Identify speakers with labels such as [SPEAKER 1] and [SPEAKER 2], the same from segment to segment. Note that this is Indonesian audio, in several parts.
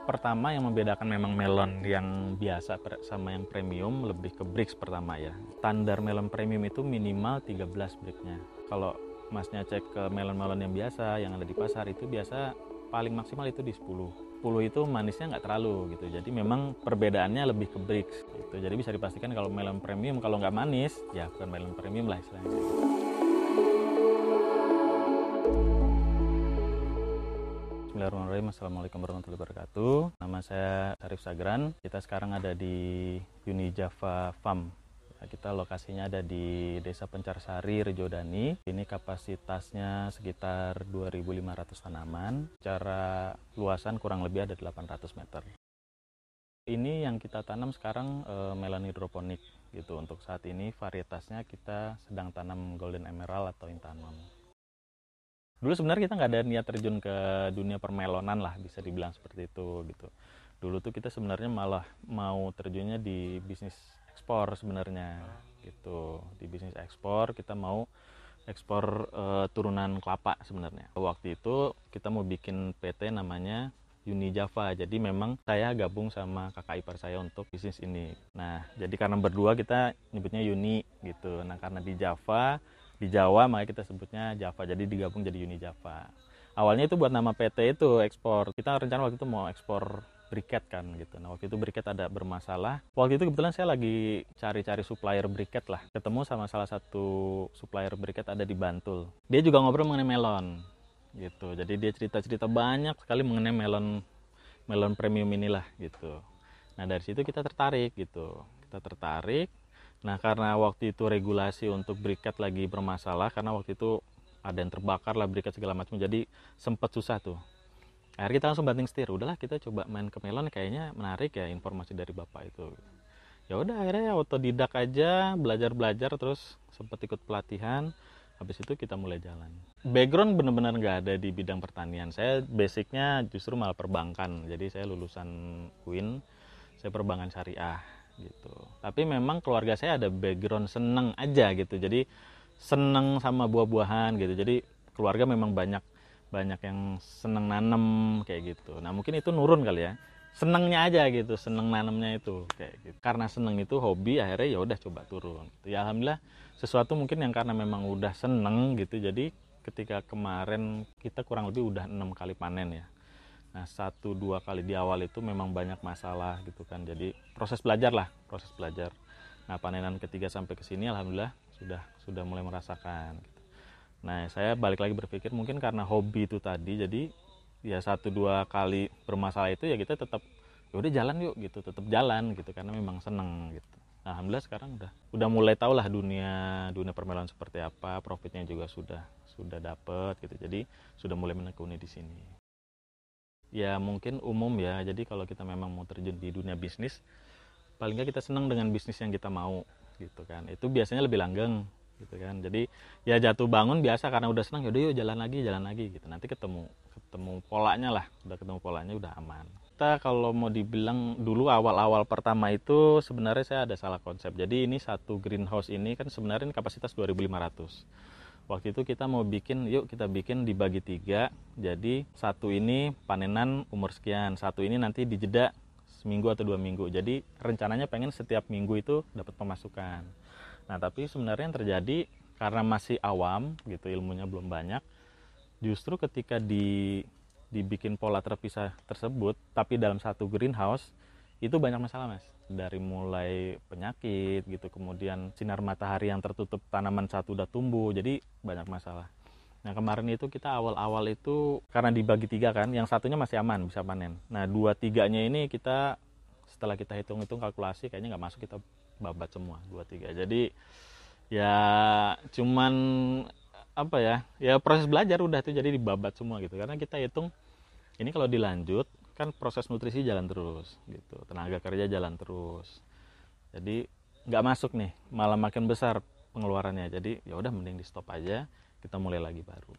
[SPEAKER 1] Pertama yang membedakan memang melon yang biasa sama yang premium lebih ke brix pertama ya. Standar melon premium itu minimal 13 brixnya. Kalau masnya cek ke melon-melon yang biasa yang ada di pasar itu biasa paling maksimal itu di 10. 10 itu manisnya nggak terlalu gitu. Jadi memang perbedaannya lebih ke brix gitu. Jadi bisa dipastikan kalau melon premium kalau nggak manis ya bukan melon premium lah istilahnya. Bismillahirrahmanirrahim. Assalamualaikum warahmatullahi wabarakatuh. Nama saya Arif Sagran. Kita sekarang ada di Uni Java Farm. Kita lokasinya ada di Desa Pencarsari, Rejodani. Ini kapasitasnya sekitar 2.500 tanaman. Secara luasan kurang lebih ada 800 meter. Ini yang kita tanam sekarang melon hidroponik gitu. Untuk saat ini varietasnya kita sedang tanam Golden Emerald atau Intanon. Dulu sebenarnya kita nggak ada niat terjun ke dunia permelonan lah, bisa dibilang seperti itu gitu. Dulu tuh kita sebenarnya malah mau terjunnya di bisnis ekspor sebenarnya gitu. Di bisnis ekspor kita mau ekspor turunan kelapa sebenarnya. Waktu itu kita mau bikin PT namanya Uni Java. Jadi memang saya gabung sama kakak ipar saya untuk bisnis ini. Nah, jadi karena berdua kita nyebutnya Uni gitu. Nah, karena di Jawa makanya kita sebutnya Java, jadi digabung jadi Uni Java. Awalnya itu buat nama PT itu ekspor. Kita rencana waktu itu mau ekspor briket kan gitu. Nah waktu itu briket ada bermasalah. Waktu itu kebetulan saya lagi cari-cari supplier briket lah. Ketemu sama salah satu supplier briket ada di Bantul. Dia juga ngobrol mengenai melon gitu. Jadi dia cerita-cerita banyak sekali mengenai melon premium inilah gitu. Nah dari situ kita tertarik gitu. Kita tertarik. Nah karena waktu itu regulasi untuk briket lagi bermasalah karena waktu itu ada yang terbakar lah briket segala macam, jadi sempet susah tuh. Akhirnya kita langsung banting setir, udahlah kita coba main ke melon, kayaknya menarik ya informasi dari bapak itu. Ya udah akhirnya otodidak aja, belajar terus sempet ikut pelatihan. Habis itu kita mulai jalan. Background bener-bener nggak ada di bidang pertanian. Saya basicnya justru malah perbankan. Jadi saya lulusan UIN, saya perbankan syariah gitu. Tapi memang keluarga saya ada background seneng aja gitu. Jadi seneng sama buah-buahan gitu. Jadi keluarga memang banyak yang seneng nanem kayak gitu. Nah mungkin itu nurun kali ya. Senengnya aja gitu, seneng nanemnya itu kayak gitu. Karena seneng itu hobi, akhirnya ya udah coba turun. Gitu. Ya alhamdulillah sesuatu mungkin yang karena memang udah seneng gitu. Jadi ketika kemarin kita kurang lebih udah 6 kali panen ya. Nah 1-2 kali di awal itu memang banyak masalah gitu kan. Jadi proses belajar. Nah panenan ketiga sampai ke sini alhamdulillah sudah mulai merasakan gitu. Nah saya balik lagi berpikir mungkin karena hobi itu tadi, jadi ya 1-2 kali bermasalah itu ya kita tetap ya udah jalan yuk gitu, tetap jalan gitu karena memang seneng gitu. Nah, alhamdulillah sekarang udah mulai tahu lah dunia permelon seperti apa, profitnya juga sudah dapet gitu. Jadi sudah mulai menekuni di sini. Ya mungkin umum ya, jadi kalau kita memang mau terjun di dunia bisnis, paling nggak kita senang dengan bisnis yang kita mau gitu kan. Itu biasanya lebih langgeng gitu kan. Jadi ya jatuh bangun biasa karena udah senang, yaudah yuk jalan lagi gitu. Nanti ketemu polanya lah, udah ketemu polanya udah aman. Kita kalau mau dibilang dulu awal-awal pertama itu sebenarnya saya ada salah konsep. Jadi ini satu greenhouse ini kan sebenarnya kapasitas 2.500. Waktu itu kita mau bikin, yuk kita bikin dibagi 3. Jadi satu ini panenan umur sekian, satu ini nanti dijeda seminggu atau 2 minggu. Jadi rencananya pengen setiap minggu itu dapat pemasukan. Nah tapi sebenarnya yang terjadi karena masih awam gitu, ilmunya belum banyak. Justru ketika dibikin pola terpisah tersebut, tapi dalam satu greenhouse, itu banyak masalah mas. Dari mulai penyakit gitu, kemudian sinar matahari yang tertutup tanaman satu udah tumbuh, jadi banyak masalah. Nah kemarin itu kita awal-awal itu karena dibagi 3 kan, yang satunya masih aman bisa panen. Nah 2-3-nya ini kita setelah kita hitung-hitung kalkulasi kayaknya nggak masuk, kita babat semua 2-3. Jadi ya cuman apa ya proses belajar udah tuh jadi dibabat semua gitu, karena kita hitung ini kalau dilanjut kan proses nutrisi jalan terus gitu, tenaga kerja jalan terus, jadi nggak masuk nih, malah makin besar pengeluarannya. Jadi ya udah mending di stop aja, kita mulai lagi baru.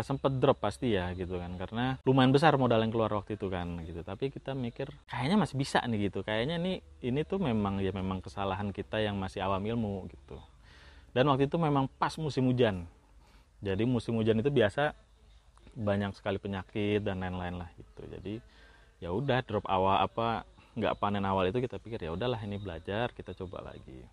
[SPEAKER 1] Sempet drop pasti ya gitu kan, karena lumayan besar modal yang keluar waktu itu kan gitu. Tapi kita mikir kayaknya masih bisa nih gitu, kayaknya ini tuh memang kesalahan kita yang masih awam ilmu gitu. Dan waktu itu memang pas musim hujan, jadi musim hujan itu biasa banyak sekali penyakit dan lain-lain lah gitu. Jadi ya udah drop awal apa nggak panen awal itu kita pikir ya udahlah ini belajar, kita coba lagi.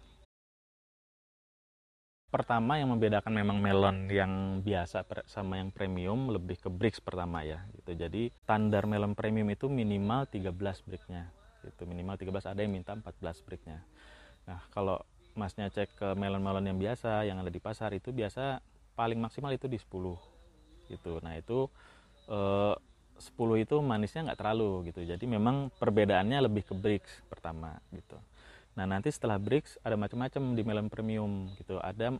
[SPEAKER 1] Pertama yang membedakan memang melon yang biasa sama yang premium lebih ke Brix pertama ya gitu. Jadi standar melon premium itu minimal 13 bricknya gitu, minimal 13, ada yang minta 14 bricknya. Nah kalau masnya cek ke melon-melon yang biasa yang ada di pasar itu biasa paling maksimal itu di 10 gitu. Nah itu 10 itu manisnya nggak terlalu gitu, jadi memang perbedaannya lebih ke Brix pertama gitu. Nah nanti setelah Brix ada macam-macam di melon premium gitu, ada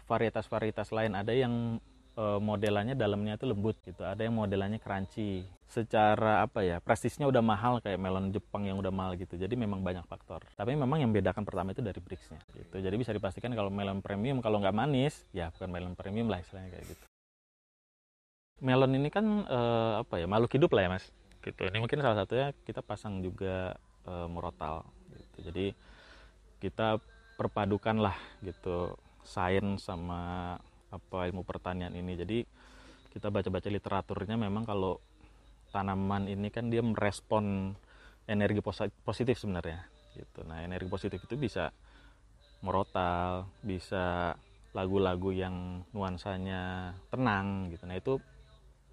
[SPEAKER 1] varietas-varietas lain, ada yang modelannya dalamnya itu lembut gitu, ada yang modelannya crunchy. Secara apa ya, prestisnya udah mahal kayak melon Jepang yang udah mahal gitu, jadi memang banyak faktor. Tapi memang yang bedakan pertama itu dari Brixnya gitu, jadi bisa dipastikan kalau melon premium kalau nggak manis ya bukan melon premium lah istilahnya kayak gitu. Melon ini kan apa ya, makhluk hidup lah ya mas gitu. Ini mungkin salah satunya kita pasang juga murotal gitu. Jadi kita perpadukan lah gitu sains sama apa ilmu pertanian ini. Jadi kita baca-baca literaturnya memang kalau tanaman ini kan dia merespon energi positif sebenarnya gitu. Nah energi positif itu bisa murotal, bisa lagu-lagu yang nuansanya tenang gitu. Nah itu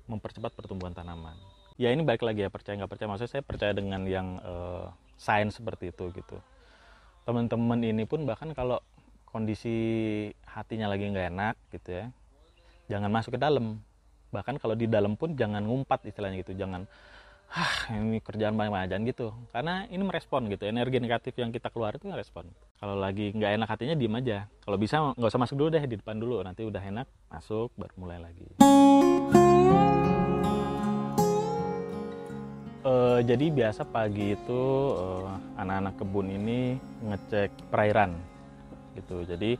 [SPEAKER 1] mempercepat pertumbuhan tanaman. Ya ini balik lagi ya, percaya nggak percaya, maksudnya saya percaya dengan yang sains seperti itu gitu. Teman-teman ini pun bahkan kalau kondisi hatinya lagi nggak enak gitu ya, jangan masuk ke dalam. Bahkan kalau di dalam pun jangan ngumpat istilahnya gitu, jangan ini kerjaan banyak-banyak, jangan gitu. Karena ini merespon gitu, energi negatif yang kita keluar itu ngerespon. Kalau lagi nggak enak hatinya diem aja. Kalau bisa nggak usah masuk dulu deh, di depan dulu. Nanti udah enak masuk baru mulai lagi. Jadi biasa pagi itu anak-anak kebun ini ngecek perairan gitu. Jadi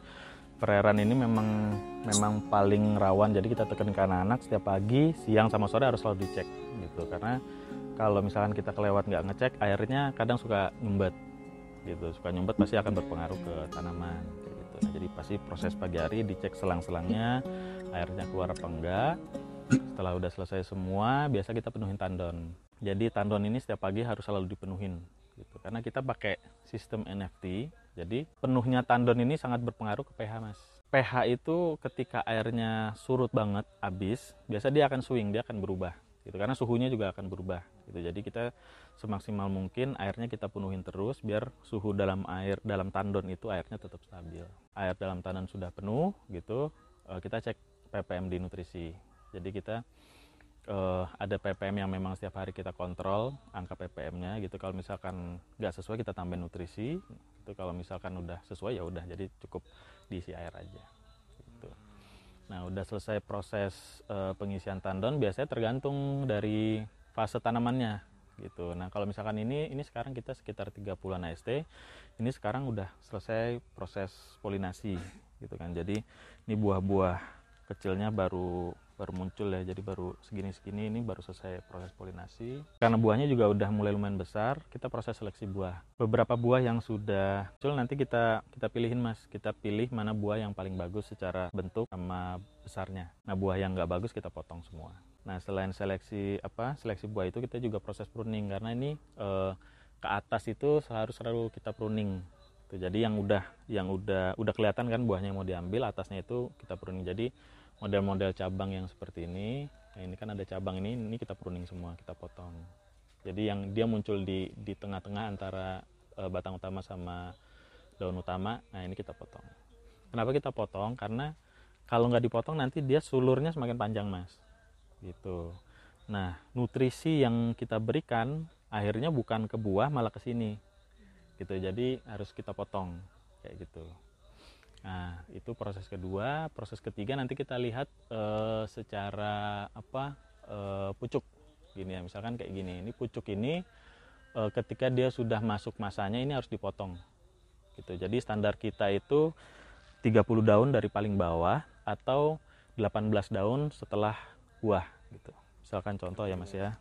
[SPEAKER 1] perairan ini memang paling rawan. Jadi kita tekan ke anak-anak setiap pagi, siang sama sore harus selalu dicek gitu. Karena kalau misalkan kita kelewat nggak ngecek, airnya kadang suka nyumbat gitu. Suka nyumbat pasti akan berpengaruh ke tanaman kayak gitu. Nah, jadi pasti proses pagi hari dicek selang-selangnya airnya keluar apa enggak. Setelah udah selesai semua, biasa kita penuhin tandon. Jadi tandon ini setiap pagi harus selalu dipenuhin gitu. Karena kita pakai sistem NFT, jadi penuhnya tandon ini sangat berpengaruh ke pH mas. pH itu ketika airnya surut banget, habis, biasa dia akan swing, dia akan berubah gitu. Karena suhunya juga akan berubah gitu. Jadi kita semaksimal mungkin airnya kita penuhin terus biar suhu dalam tandon itu airnya tetap stabil. Air dalam tandon sudah penuh gitu, kita cek ppm di nutrisi. Jadi kita ada ppm yang memang setiap hari kita kontrol angka ppm-nya gitu. Kalau misalkan nggak sesuai kita tambahin nutrisi. Itu kalau misalkan udah sesuai ya udah, jadi cukup diisi air aja. Gitu. Nah udah selesai proses pengisian tandon, biasanya tergantung dari fase tanamannya gitu. Nah kalau misalkan ini sekarang kita sekitar 30-an AST, ini sekarang udah selesai proses polinasi gitu kan. Jadi ini buah-buah kecilnya baru muncul ya, jadi baru segini-segini, ini baru selesai proses polinasi. Karena buahnya juga udah mulai lumayan besar, kita proses seleksi buah. Beberapa buah yang sudah muncul nanti kita pilihin mas, kita pilih mana buah yang paling bagus secara bentuk sama besarnya. Nah buah yang nggak bagus kita potong semua. Nah selain seleksi buah itu kita juga proses pruning, karena ini ke atas itu harus selalu kita pruning. Jadi yang udah kelihatan kan buahnya yang mau diambil, atasnya itu kita pruning. Jadi model-model cabang yang seperti ini, nah ini kan ada cabang ini kita pruning semua, kita potong. Jadi yang dia muncul di tengah-tengah antara batang utama sama daun utama, nah ini kita potong. Kenapa kita potong? Karena kalau nggak dipotong nanti dia sulurnya semakin panjang mas, gitu. Nah nutrisi yang kita berikan akhirnya bukan ke buah malah ke sini, gitu. Jadi harus kita potong kayak gitu. Nah itu proses kedua. Proses ketiga nanti kita lihat secara pucuk gini ya, misalkan kayak gini. Ini pucuk ini ketika dia sudah masuk masanya ini harus dipotong gitu. Jadi standar kita itu 30 daun dari paling bawah atau 18 daun setelah buah gitu. Misalkan contoh ya mas ya,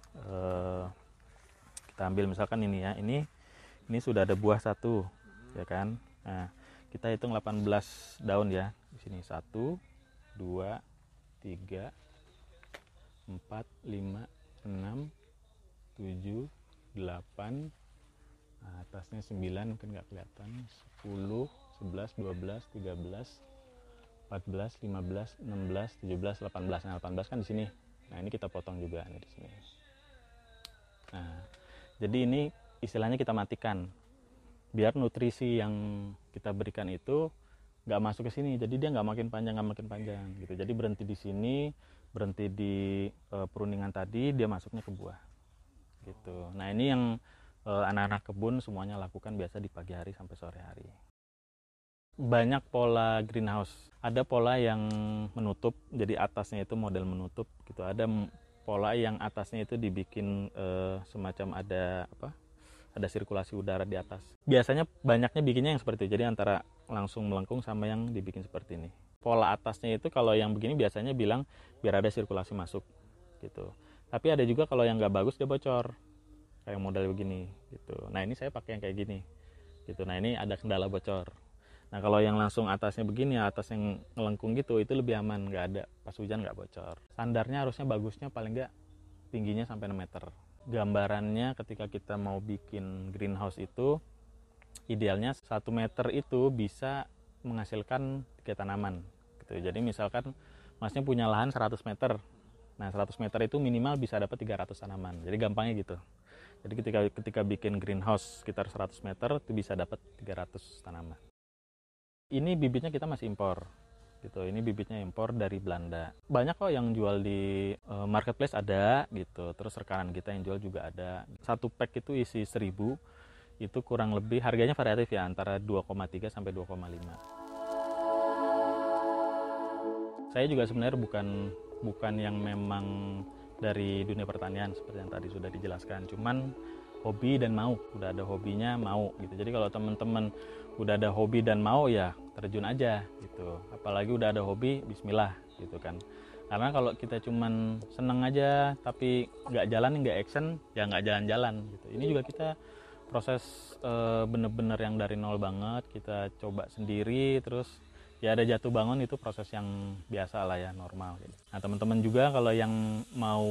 [SPEAKER 1] kita ambil misalkan ini ya, ini sudah ada buah satu ya kan. Nah kita hitung 18 daun ya. Di sini 1, 2, 3, 4, 5, 6, 7, 8, nah, atasnya 9 mungkin nggak kelihatan, 10, 11, 12, 13, 14, 15, 16, 17, 18. Nah, 18 kan di sini. Nah, ini kita potong juga nih di sini. Nah, jadi ini istilahnya kita matikan biar nutrisi yang kita berikan itu nggak masuk ke sini. Jadi dia nggak makin panjang gitu. Jadi berhenti di sini, berhenti di peruningan tadi, dia masuknya ke buah gitu. Nah, ini yang anak-anak kebun semuanya lakukan biasa di pagi hari sampai sore hari. Banyak pola greenhouse. Ada pola yang menutup, jadi atasnya itu model menutup gitu. Ada pola yang atasnya itu dibikin semacam ada apa? Ada sirkulasi udara di atas. Biasanya banyaknya bikinnya yang seperti itu. Jadi antara langsung melengkung sama yang dibikin seperti ini. Pola atasnya itu kalau yang begini biasanya bilang biar ada sirkulasi masuk gitu. Tapi ada juga kalau yang nggak bagus dia bocor. Kayak model begini gitu. Nah, ini saya pakai yang kayak gini gitu. Nah, ini ada kendala bocor. Nah, kalau yang langsung atasnya begini, atas yang melengkung gitu, itu lebih aman, nggak ada, pas hujan nggak bocor. Standarnya harusnya bagusnya paling nggak tingginya sampai 6 meter. Gambarannya ketika kita mau bikin greenhouse itu, idealnya 1 meter itu bisa menghasilkan 3 tanaman. Gitu. Jadi misalkan masnya punya lahan 100 meter, nah 100 meter itu minimal bisa dapat 300 tanaman. Jadi gampangnya gitu. Jadi ketika bikin greenhouse sekitar 100 meter itu bisa dapat 300 tanaman. Ini bibitnya kita masih impor gitu. Ini bibitnya impor dari Belanda. Banyak kok yang jual di marketplace ada gitu. Terus rekanan kita yang jual juga ada. Satu pack itu isi 1000. Itu kurang lebih harganya variatif ya, antara 2,3 sampai 2,5. Saya juga sebenarnya bukan yang memang dari dunia pertanian seperti yang tadi sudah dijelaskan. Cuman hobi dan mau, udah ada hobinya mau gitu. Jadi kalau teman-teman udah ada hobi dan mau ya terjun aja gitu. Apalagi udah ada hobi, bismillah gitu kan. Karena kalau kita cuman seneng aja tapi nggak jalan, nggak action, ya nggak jalan-jalan gitu. Ini juga kita proses bener-bener yang dari nol banget, kita coba sendiri, terus ya ada jatuh bangun, itu proses yang biasa lah ya, normal gitu. Nah, teman-teman juga kalau yang mau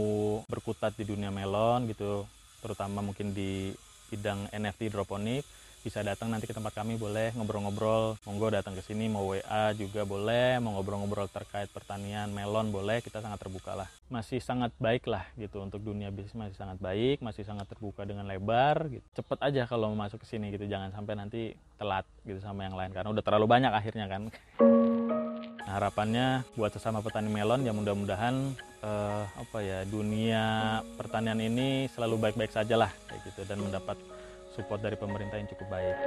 [SPEAKER 1] berkutat di dunia melon gitu, terutama mungkin di bidang NFT hidroponik, bisa datang nanti ke tempat kami, boleh ngobrol-ngobrol, monggo datang ke sini, mau WA juga boleh, mau ngobrol-ngobrol terkait pertanian melon boleh, kita sangat terbuka lah. Masih sangat baik lah gitu, untuk dunia bisnis masih sangat baik, masih sangat terbuka dengan lebar gitu. Cepet aja kalau mau masuk ke sini gitu, jangan sampai nanti telat gitu sama yang lain, karena udah terlalu banyak akhirnya kan. Nah, harapannya buat sesama petani melon ya mudah-mudahan dunia pertanian ini selalu baik-baik saja lah kayak gitu, dan mendapat support dari pemerintah yang cukup baik.